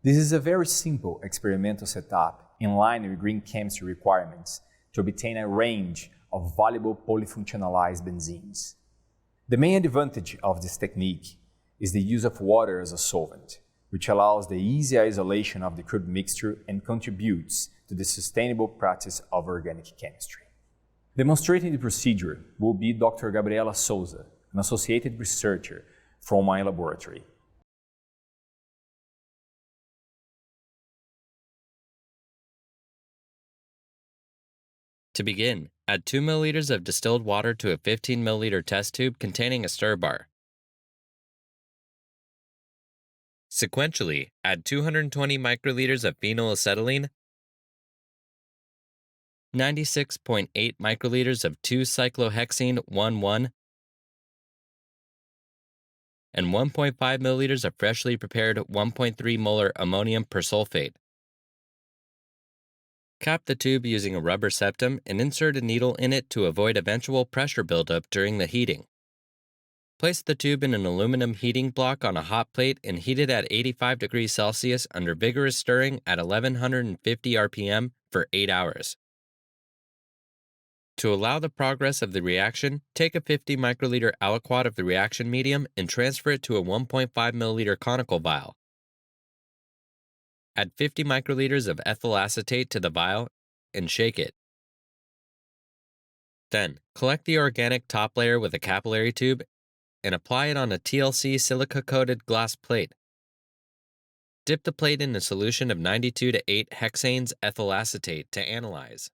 This is a very simple experimental setup in line with green chemistry requirements to obtain a range of valuable polyfunctionalized benzenes. The main advantage of this technique is the use of water as a solvent, which allows the easy isolation of the crude mixture and contributes to the sustainable practice of organic chemistry. Demonstrating the procedure will be Dr. Gabriela Souza, an associated researcher from my laboratory. To begin, add 2 milliliters of distilled water to a 15 milliliter test tube containing a stir bar. Sequentially, add 220 microliters of phenylacetylene, 96.8 microliters of 2-cyclohexene 1,1, and 1.5 milliliters of freshly prepared 1.3 molar ammonium persulfate. Cap the tube using a rubber septum and insert a needle in it to avoid eventual pressure buildup during the heating. Place the tube in an aluminum heating block on a hot plate and heat it at 85 degrees Celsius under vigorous stirring at 1150 RPM for 8 hours. To allow the progress of the reaction, take a 50 microliter aliquot of the reaction medium and transfer it to a 1.5 milliliter conical vial. Add 50 microliters of ethyl acetate to the vial and shake it. Then, collect the organic top layer with a capillary tube and apply it on a TLC silica-coated glass plate. Dip the plate in a solution of 92 to 8 hexanes ethyl acetate to analyze.